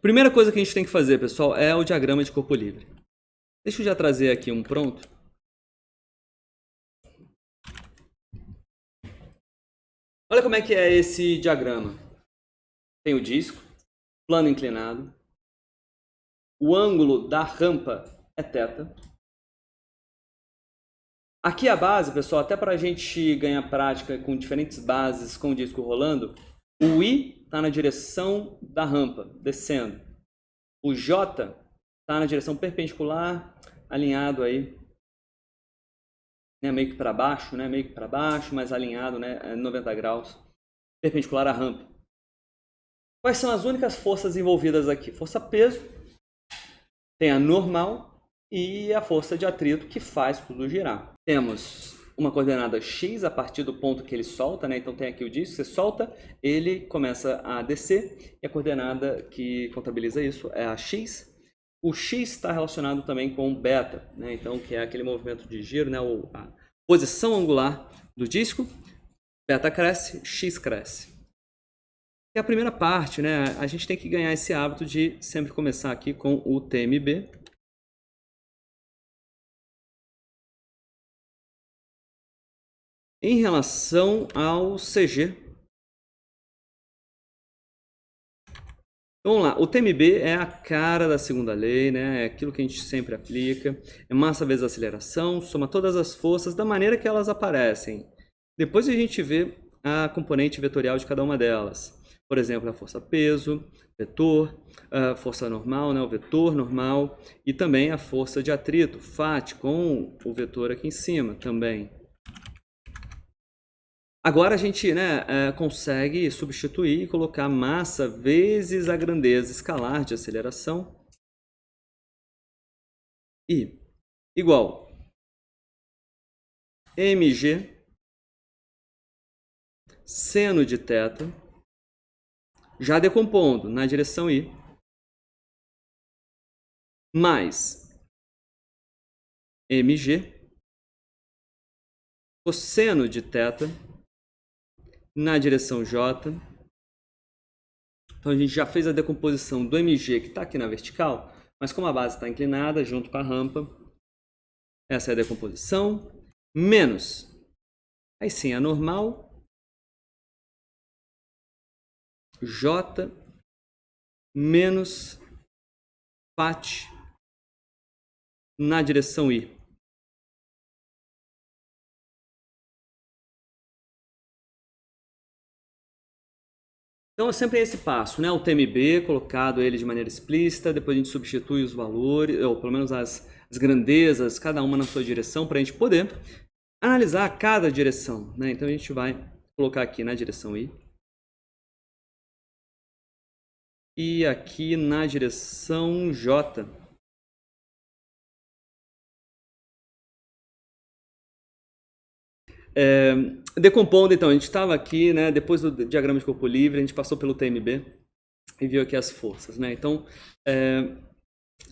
Primeira coisa que a gente tem que fazer, pessoal, é o diagrama de corpo livre. Deixa eu já trazer aqui um pronto. Olha como é que é esse diagrama. Tem o disco, plano inclinado. O ângulo da rampa é θ. Aqui a base, pessoal, até para a gente ganhar prática com diferentes bases com o disco rolando, o I está na direção da rampa, descendo. O J está na direção perpendicular, alinhado aí, né, meio que para baixo, mas alinhado, né, 90 graus, perpendicular à rampa. Quais são as únicas forças envolvidas aqui? Força peso, tem a normal e a força de atrito que faz tudo girar. Temos uma coordenada x a partir do ponto que ele solta, né? Então tem aqui o disco, você solta, ele começa a descer e a coordenada que contabiliza isso é a x. O x está relacionado também com beta, né? Então que é aquele movimento de giro, né? A posição angular do disco. Beta cresce, x cresce. E a primeira parte, né? A gente tem que ganhar esse hábito de sempre começar aqui com o TMB. Em relação ao CG. Vamos lá, o TMB é a cara da segunda lei, né? É aquilo que a gente sempre aplica. É massa vezes aceleração, soma todas as forças da maneira que elas aparecem. Depois a gente vê a componente vetorial de cada uma delas. Por exemplo, a força peso, vetor, a força normal, né? O vetor normal, e também a força de atrito, Φ, com o vetor aqui em cima também. Agora a gente, né, consegue substituir e colocar massa vezes a grandeza escalar de aceleração I igual mg seno de θ, já decompondo na direção I, mais mg cosseno de θ na direção J. Então a gente já fez a decomposição do mg que está aqui na vertical, mas como a base está inclinada junto com a rampa, essa é a decomposição, menos, aí sim, a normal, J menos Φ na direção I. Então é sempre esse passo, né? O TMB, colocado ele de maneira explícita, depois a gente substitui os valores, ou pelo menos as grandezas, cada uma na sua direção, para a gente poder analisar cada direção, né? Então a gente vai colocar aqui na direção I. E aqui na direção J. Decompondo, então, a gente estava aqui, né, depois do diagrama de corpo livre, a gente passou pelo TMB e viu aqui as forças, né? Então,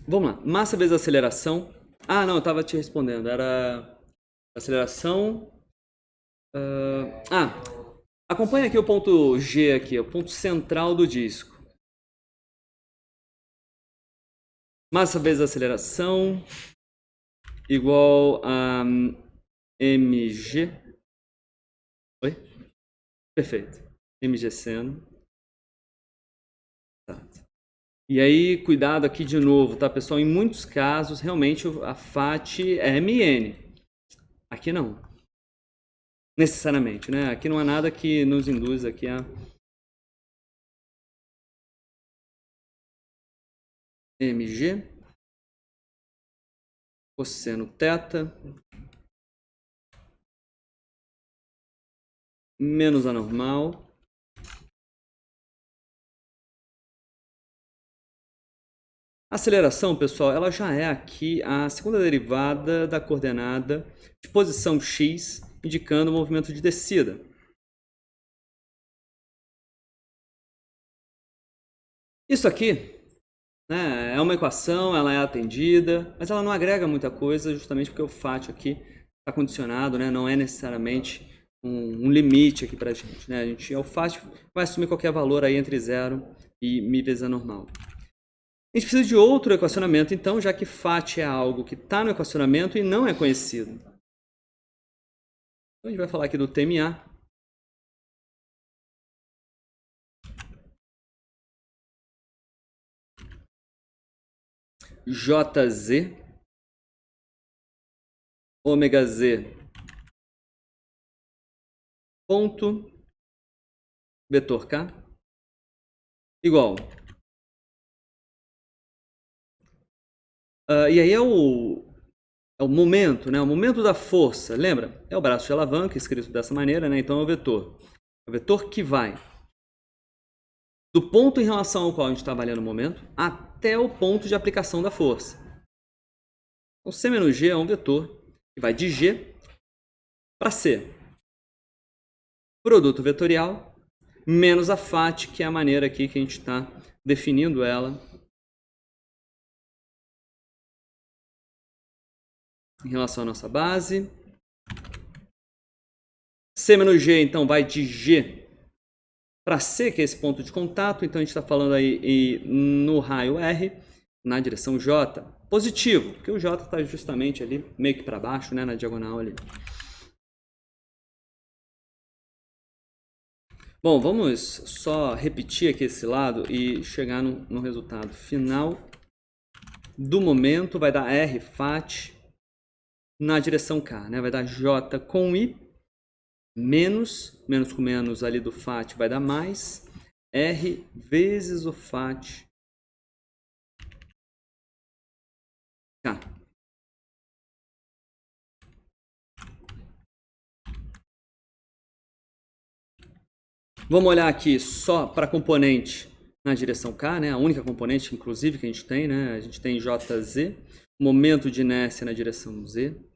vamos lá. Massa vezes aceleração. Ah, não, eu estava te respondendo. Era aceleração. Acompanha aqui o ponto G, aqui, o ponto central do disco. Massa vezes aceleração igual a mg. Oi? Perfeito. Mg seno. Tá. E aí, cuidado aqui de novo, tá, pessoal? Em muitos casos, realmente, a FAT é MN. Aqui não. Necessariamente, né? Aqui não há nada que nos induz aqui a... mg cosseno θ menos a normal a aceleração, pessoal, ela já é aqui a segunda derivada da coordenada de posição x, indicando o movimento de descida. Isso aqui, né, é uma equação, ela é atendida, mas ela não agrega muita coisa, justamente porque o Φ aqui está condicionado, né, não é necessariamente um limite aqui para a gente. O Φ vai assumir qualquer valor aí entre 0 e μ vezes a normal. A gente precisa de outro equacionamento, então, já que Φ é algo que está no equacionamento e não é conhecido. Então, a gente vai falar aqui do TMA. JZ, ômega Z, ponto, vetor K, igual. E aí é o momento, né? O momento da força, lembra? É o braço de alavanca, escrito dessa maneira, né? Então é o vetor. É o vetor que vai do ponto em relação ao qual a gente está avaliando o momento até o ponto de aplicação da força. Então C menos G é um vetor que vai de G para C. Produto vetorial menos a Φ, que é a maneira aqui que a gente está definindo ela em relação à nossa base. C menos G, então, vai de G para C, que é esse ponto de contato. Então, a gente está falando aí no raio R, na direção J, positivo, porque o J está justamente ali, meio que para baixo, né, na diagonal ali. Bom, vamos só repetir aqui esse lado e chegar no resultado final do momento. Vai dar R Φ na direção K, né? Vai dar J com I, menos com menos ali do Φ vai dar mais, R vezes o Φ K. Vamos olhar aqui só para a componente na direção K, né? A única componente, inclusive, que a gente tem, né? A gente tem JZ, momento de inércia na direção Z.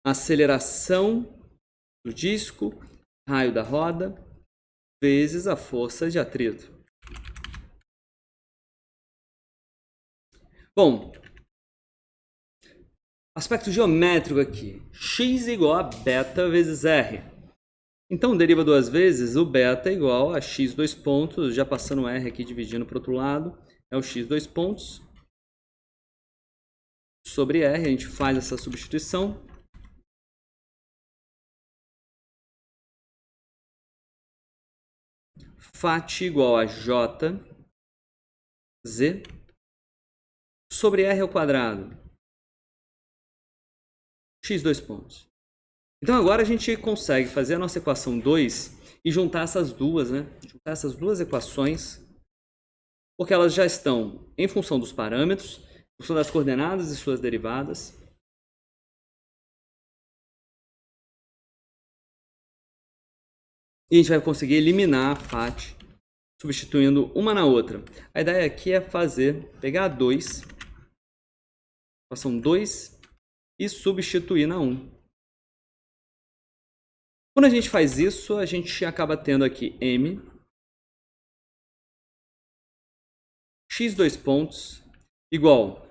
Aceleração do disco, raio da roda, vezes a força de atrito. Bom, aspecto geométrico aqui. X igual a beta vezes R. Então, deriva duas vezes, o beta é igual a x dois pontos, já passando o R aqui, dividindo para o outro lado, é o x dois pontos sobre R, a gente faz essa substituição. Φ igual a J, Z, sobre R ao quadrado, x dois pontos. Então agora a gente consegue fazer a nossa equação 2 e juntar essas duas, né? Juntar essas duas equações, porque elas já estão em função dos parâmetros, em função das coordenadas e suas derivadas. E a gente vai conseguir eliminar a Φ, substituindo uma na outra. A ideia aqui é pegar a 2, equação 2, e substituir na 1. Quando a gente faz isso, a gente acaba tendo aqui M, x dois pontos, igual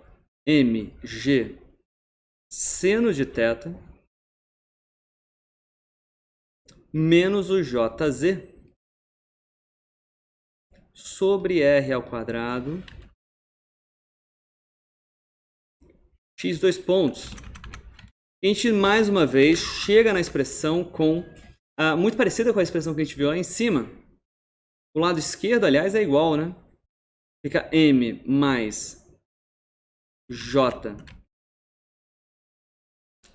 mg seno de θ, menos o jz sobre r ao quadrado, x dois pontos. A gente, mais uma vez, chega na expressão muito parecida com a expressão que a gente viu lá em cima. O lado esquerdo, aliás, é igual, né? Fica m mais j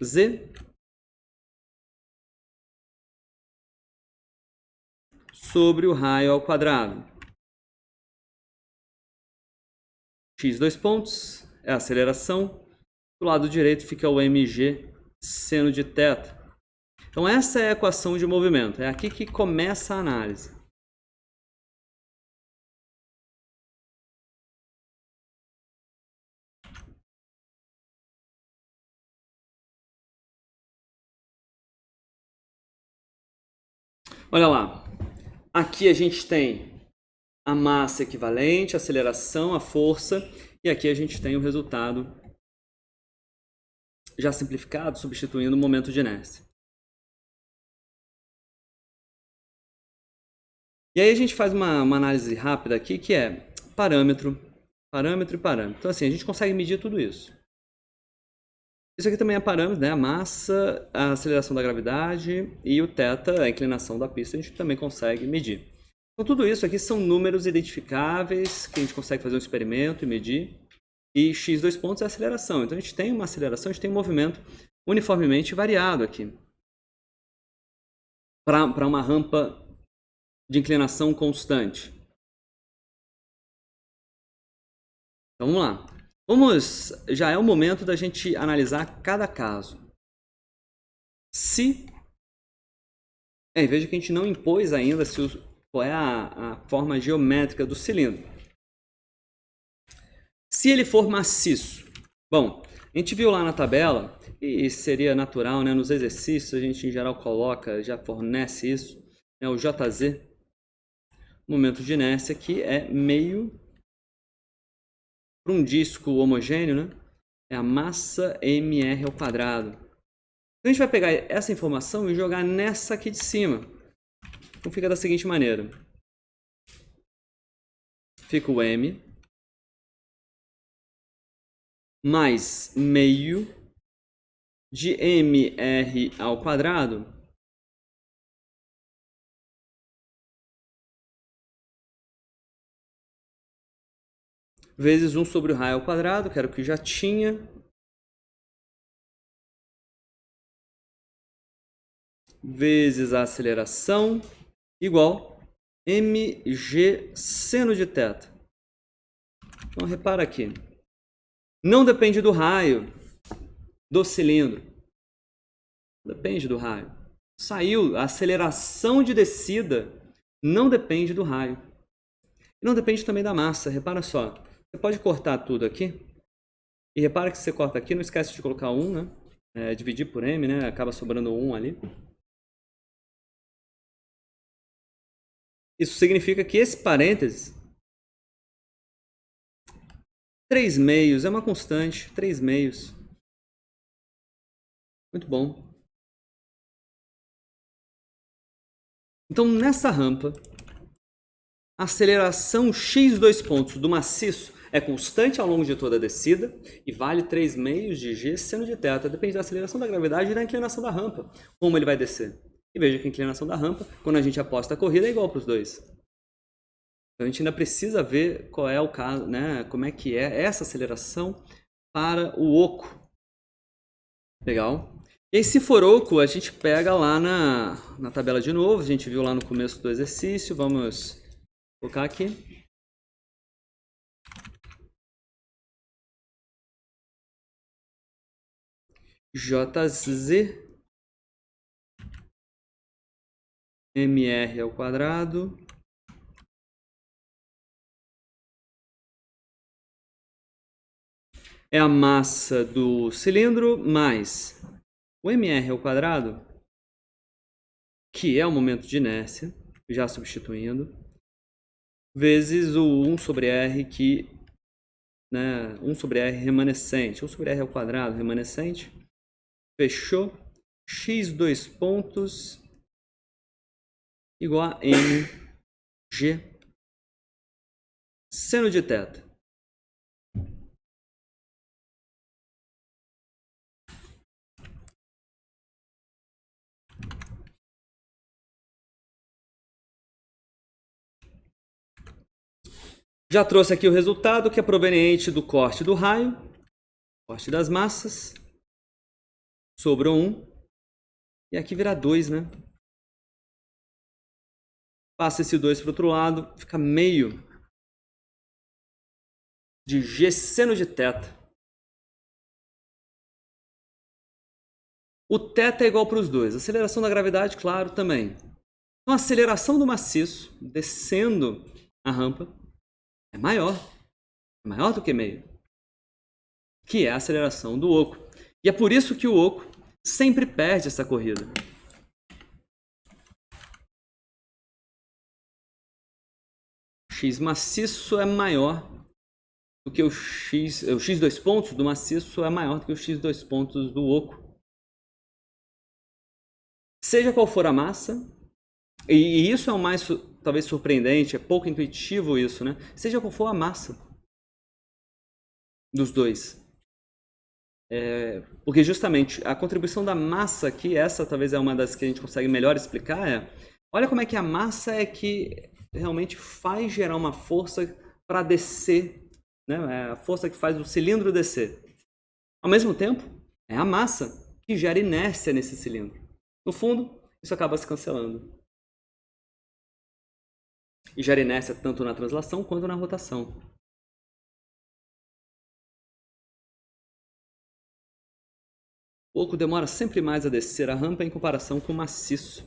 z sobre o raio ao quadrado. X dois pontos é a aceleração. Do lado direito fica o mg seno de θ. Então essa é a equação de movimento. É aqui que começa a análise. Olha lá. Aqui a gente tem a massa equivalente, a aceleração, a força. E aqui a gente tem o resultado já simplificado, substituindo o momento de inércia. E aí a gente faz uma análise rápida aqui, que é parâmetro, parâmetro e parâmetro. Então assim, a gente consegue medir tudo isso. Isso aqui também é parâmetro, né? A massa, a aceleração da gravidade e o θ, a inclinação da pista, a gente também consegue medir. Então tudo isso aqui são números identificáveis, que a gente consegue fazer um experimento e medir. E x dois pontos é a aceleração. Então a gente tem uma aceleração, a gente tem um movimento uniformemente variado aqui. Para uma rampa de inclinação constante. Então vamos lá. Já é o momento da gente analisar cada caso. Veja que a gente não impôs ainda qual é a forma geométrica do cilindro. Se ele for maciço, bom, a gente viu lá na tabela, e seria natural, né, nos exercícios, a gente em geral coloca, já fornece isso, né, o JZ, momento de inércia, que é meio para um disco homogêneo, né, é a massa mr ao quadrado. Então a gente vai pegar essa informação e jogar nessa aqui de cima. Então fica da seguinte maneira. Fica o m mais meio de mr ao quadrado vezes 1 sobre o raio ao quadrado, que era o que já tinha, vezes a aceleração, igual mg seno de θ. Então repara aqui, não depende do raio do cilindro, depende do raio. Saiu, a aceleração de descida não depende do raio. Não depende também da massa, repara só. Você pode cortar tudo aqui. E repara que se você corta aqui, não esquece de colocar 1, né? Dividir por m, né? Acaba sobrando 1 ali. Isso significa que esse parênteses, 3 meios, é uma constante, 3 meios. Muito bom. Então, nessa rampa, a aceleração x dois pontos do maciço é constante ao longo de toda a descida e vale 3 meios de g seno de θ. Depende da aceleração da gravidade e da inclinação da rampa, como ele vai descer. E veja que a inclinação da rampa, quando a gente aposta a corrida, é igual para os dois. Então a gente ainda precisa ver qual é o caso, né? Como é que é essa aceleração para o oco. Legal? E aí, se for oco, a gente pega lá na tabela de novo, a gente viu lá no começo do exercício, vamos colocar aqui. JZ mr ao quadrado é a massa do cilindro mais o mr ao quadrado, que é o momento de inércia, já substituindo, vezes o 1 sobre r, que, né, 1 sobre r remanescente, 1 sobre r ao quadrado remanescente, fechou, x dois pontos igual a mg seno de θ. Já trouxe aqui o resultado, que é proveniente do corte do raio, corte das massas, sobrou 1, e aqui virá 2, né? Passa esse 2 para o outro lado, fica meio de g seno de θ. O θ é igual para os dois. Aceleração da gravidade, claro, também. Então a aceleração do maciço descendo a rampa é maior do que meio, que é a aceleração do oco. E é por isso que o oco sempre perde essa corrida. X maciço é maior do que o x dois pontos do maciço é maior do que o x dois pontos do oco. Seja qual for a massa, e isso é o mais talvez surpreendente, é pouco intuitivo isso, né? Seja qual for a massa dos dois. Porque justamente a contribuição da massa aqui, essa talvez é uma das que a gente consegue melhor explicar, olha como é que a massa é que realmente faz gerar uma força para descer, né? É a força que faz o cilindro descer. Ao mesmo tempo, é a massa que gera inércia nesse cilindro. No fundo, isso acaba se cancelando. E gera inércia tanto na translação quanto na rotação. O oco demora sempre mais a descer a rampa em comparação com o maciço.